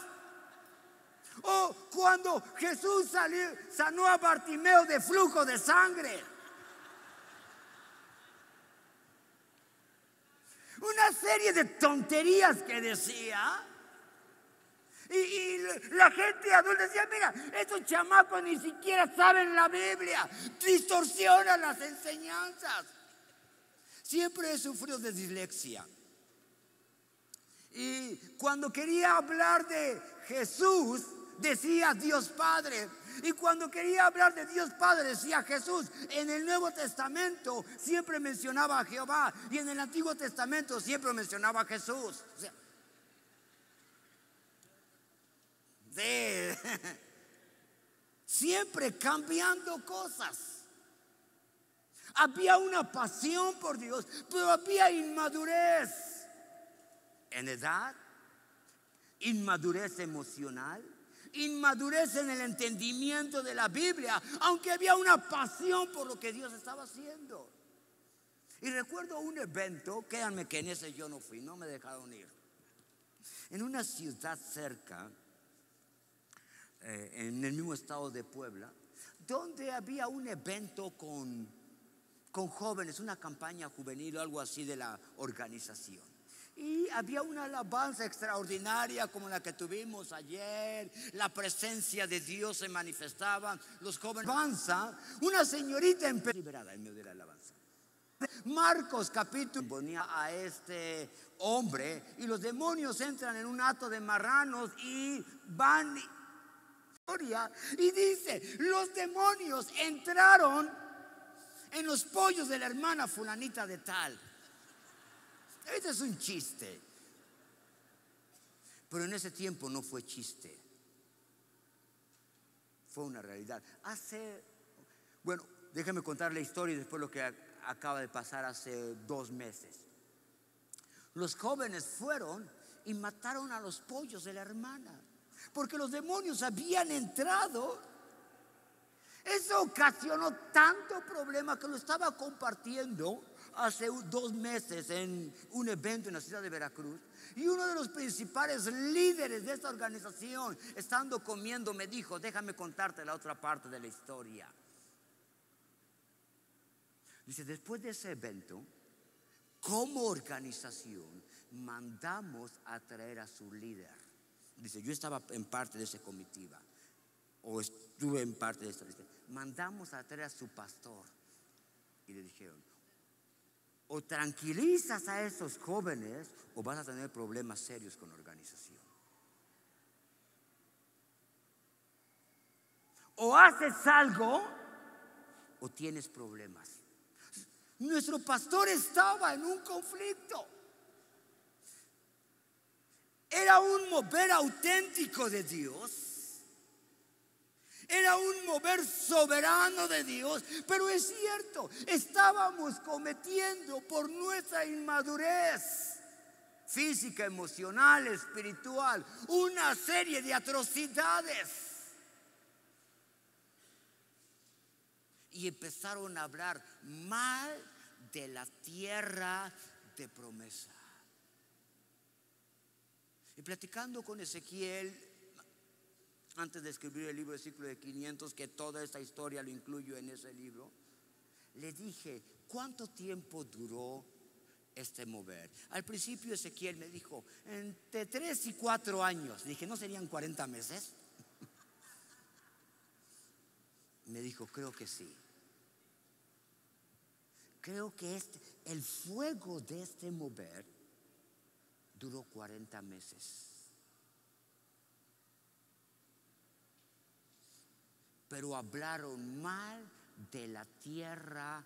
Speaker 4: o cuando Jesús sanó a Bartimeo de flujo de sangre. Una serie de tonterías que decía. Y la gente adulta decía: mira, estos chamacos ni siquiera saben la Biblia, distorsionan las enseñanzas. Siempre he sufrido de dislexia. Y cuando quería hablar de Jesús, decía Dios Padre. Y cuando quería hablar de Dios Padre, decía Jesús. En el Nuevo Testamento siempre mencionaba a Jehová, y en el Antiguo Testamento siempre mencionaba a Jesús. O sea, siempre cambiando cosas. Había una pasión por Dios, pero había inmadurez en edad, inmadurez emocional, inmadurez en el entendimiento de la Biblia, aunque había una pasión por lo que Dios estaba haciendo. Y recuerdo un evento, créanme que en ese yo no fui, no me dejaron ir, en una ciudad cerca, en el mismo estado de Puebla, donde había un evento con jóvenes, una campaña juvenil o algo así de la organización. Y había una alabanza extraordinaria como la que tuvimos ayer. La presencia de Dios se manifestaba. Los jóvenes alabanza. Una señorita empezó liberada en medio de la alabanza. Marcos capítulo ponía a este hombre, y los demonios entran en un hato de marranos y van. Y dice: los demonios entraron en los pollos de la hermana fulanita de tal. Este es un chiste, pero en ese tiempo no fue chiste, fue una realidad. Bueno, déjame contar la historia y después lo que acaba de pasar hace 2 meses. Los jóvenes fueron y mataron a los pollos de la hermana, porque los demonios habían entrado. Eso ocasionó tanto problema que lo estaba compartiendo hace 2 meses en un evento en la ciudad de Veracruz. Y uno de los principales líderes de esta organización, estando comiendo, me dijo: déjame contarte la otra parte de la historia. Dice: después de ese evento, como organización, mandamos a traer a su líder. Dice: yo estaba en parte de esa comitiva, o estuve en parte de esta lista. Mandamos a traer a su pastor y le dijeron: o tranquilizas a esos jóvenes o vas a tener problemas serios con la organización. O haces algo o tienes problemas. Nuestro pastor estaba en un conflicto. Era un mover auténtico de Dios. Era un mover soberano de Dios. Pero es cierto, estábamos cometiendo por nuestra inmadurez física, emocional, espiritual, una serie de atrocidades. Y empezaron a hablar mal de la tierra de promesa. Y platicando con Ezequiel, antes de escribir el libro del ciclo de 500, que toda esta historia lo incluyo en ese libro, le dije, ¿cuánto tiempo duró este mover? Al principio Ezequiel me dijo, entre 3 y 4 años. Dije, ¿no serían 40 meses? Me dijo, creo que sí. Creo que el fuego de este mover duró 40 meses. Pero hablaron mal de la tierra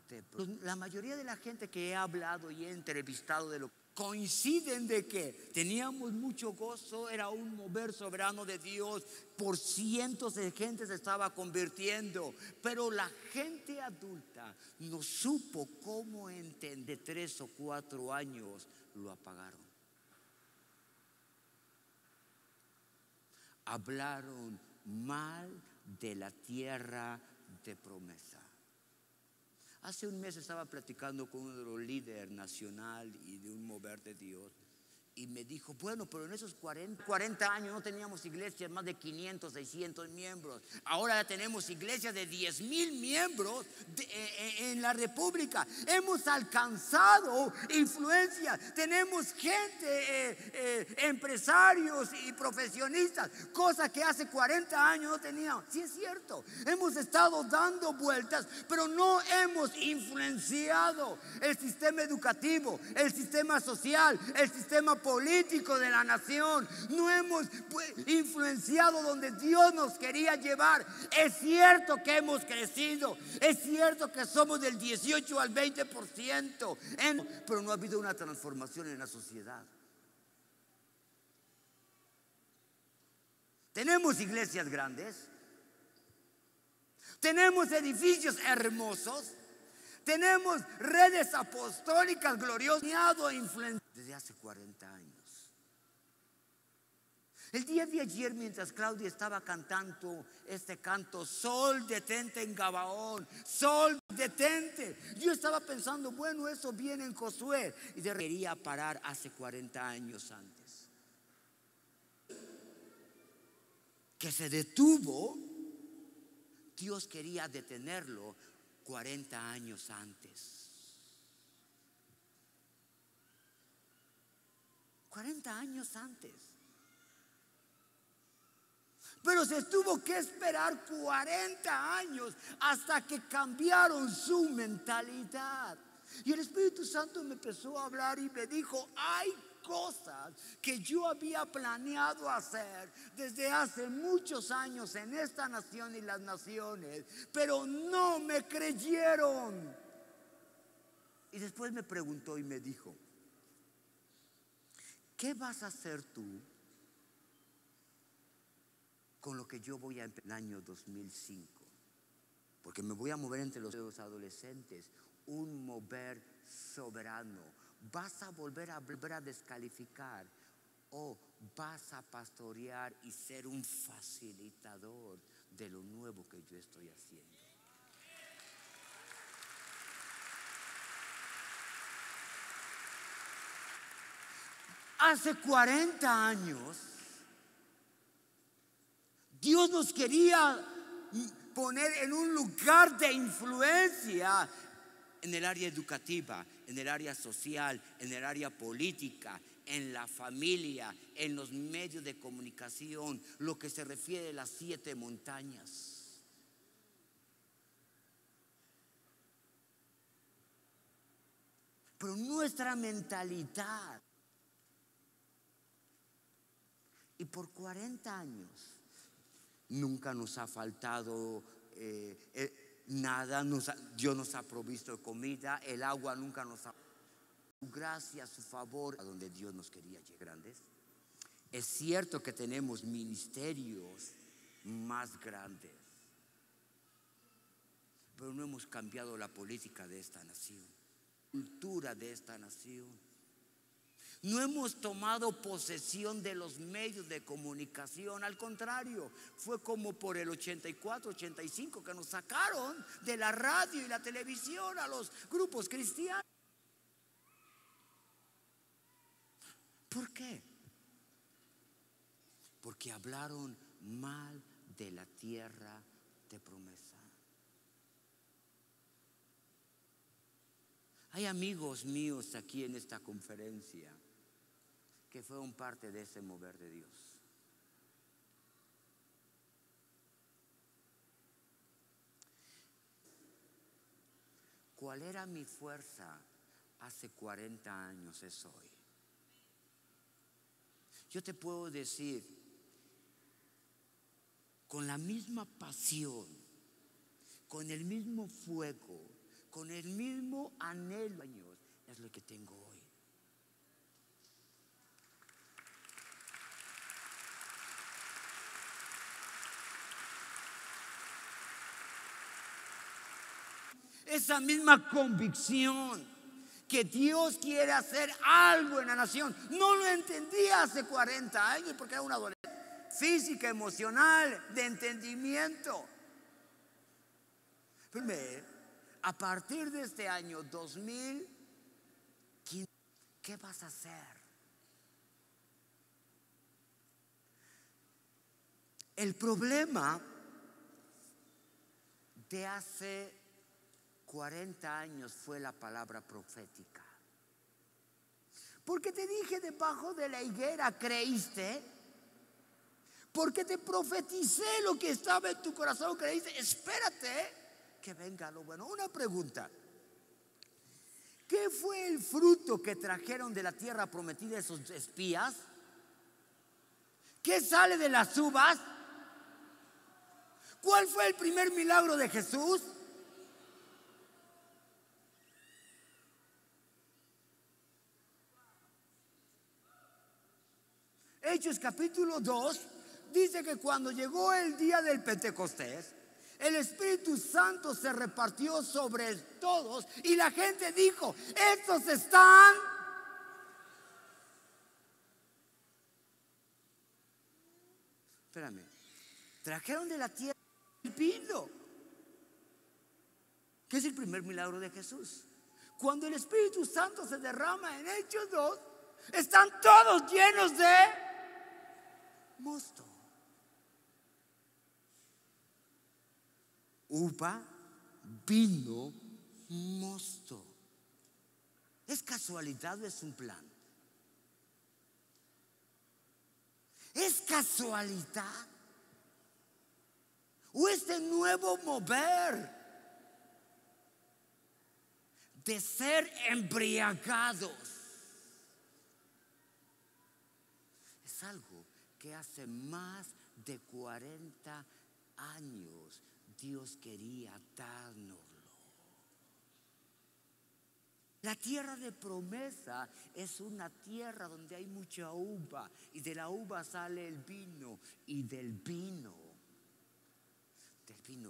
Speaker 4: de... La mayoría de la gente que he hablado y he entrevistado coinciden de que teníamos mucho gozo, era un mover soberano de Dios, por cientos de gente se estaba convirtiendo, pero la gente adulta no supo cómo entender. 3 o 4 años lo apagaron. Hablaron mal de la tierra de promesa. Hace un mes estaba platicando con uno de los líderes nacional y de un mover de Dios, y me dijo, bueno, pero en esos 40 años no teníamos iglesias más de 500, 600 miembros. Ahora ya tenemos iglesias de 10,000 miembros en la República. Hemos alcanzado influencia. Tenemos gente, empresarios y profesionistas, cosa que hace 40 años no teníamos. Sí es cierto, hemos estado dando vueltas, pero no hemos influenciado el sistema educativo, el sistema social, el sistema político de la nación. No hemos influenciado donde Dios nos quería llevar. Es cierto que hemos crecido, es cierto que somos del 18 al 20%, pero no ha habido una transformación en la sociedad. Tenemos iglesias grandes, tenemos edificios hermosos, tenemos redes apostólicas gloriosas, desde hace 40 años. El día de ayer, mientras Claudia estaba cantando este canto, Sol detente en Gabaón, Sol detente, yo estaba pensando, bueno, eso viene en Josué, y quería parar hace 40 años antes. Que se detuvo, Dios quería detenerlo 40 años antes. 40 años antes. Pero se tuvo que esperar 40 años hasta que cambiaron su mentalidad. Y el Espíritu Santo me empezó a hablar y me dijo, hay cosas que yo había planeado hacer desde hace muchos años en esta nación y las naciones, pero no me creyeron. Y después me preguntó y me dijo, ¿qué vas a hacer tú con lo que yo voy a empezar en el año 2005? Porque me voy a mover entre los adolescentes, un mover soberano. ¿Vas a volver a descalificar o vas a pastorear y ser un facilitador de lo nuevo que yo estoy haciendo? Hace 40 años Dios nos quería poner en un lugar de influencia en el área educativa, en el área social, en el área política, en la familia, en los medios de comunicación, lo que se refiere a las 7 montañas. Pero nuestra mentalidad, y por 40 años nunca nos ha faltado nada, Dios nos ha provisto de comida, el agua nunca nos ha. Gracias, su favor, a donde Dios nos quería llegar grandes. Es cierto que tenemos ministerios más grandes, pero no hemos cambiado la política de esta nación, cultura de esta nación. No hemos tomado posesión de los medios de comunicación, al contrario, fue como por el 84, 85 que nos sacaron de la radio y la televisión a los grupos cristianos. ¿Por qué? Porque hablaron mal de la tierra de promesa. Hay amigos míos aquí en esta conferencia que fueron parte de ese mover de Dios. ¿Cuál era mi fuerza hace 40 años? Es hoy. Yo te puedo decir, con la misma pasión, con el mismo fuego, con el mismo anhelo, es lo que tengo hoy. Esa misma convicción que Dios quiere hacer algo en la nación. No lo entendía hace 40 años porque era una adolescente física, emocional, de entendimiento. Pero a partir de este año 2015, ¿qué vas a hacer? El problema de hace 40 años fue la palabra profética. Porque te dije debajo de la higuera, ¿creíste? Porque te profeticé lo que estaba en tu corazón, ¿creíste? Espérate que venga lo bueno. Una pregunta: ¿qué fue el fruto que trajeron de la tierra prometida esos espías? ¿Qué sale de las uvas? ¿Cuál fue el primer milagro de Jesús? Hechos capítulo 2 dice que cuando llegó el día del Pentecostés, el Espíritu Santo se repartió sobre todos y la gente dijo: estos están. Espérame, trajeron de la tierra el vino, que es el primer milagro de Jesús. Cuando el Espíritu Santo se derrama en Hechos 2, están todos llenos de mosto. Uva, vino, mosto. ¿Es casualidad o es un plan? ¿Es casualidad? ¿O este nuevo mover de ser embriagados? Es algo que hace más de 40 años Dios quería dárnoslo. La tierra de promesa es una tierra donde hay mucha uva, y de la uva sale el vino, y del vino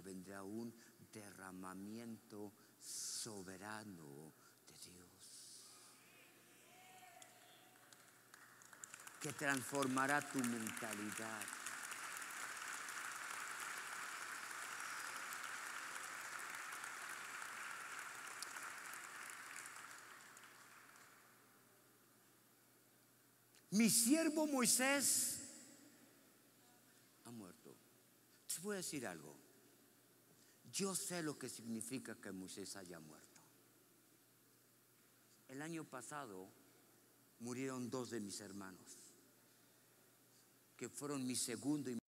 Speaker 4: vendrá un derramamiento soberano de Dios que transformará tu mentalidad. Mi siervo Moisés ha muerto. Te voy a decir algo. Yo sé lo que significa que Moisés haya muerto. El año pasado murieron 2 de mis hermanos, que fueron mi segundo y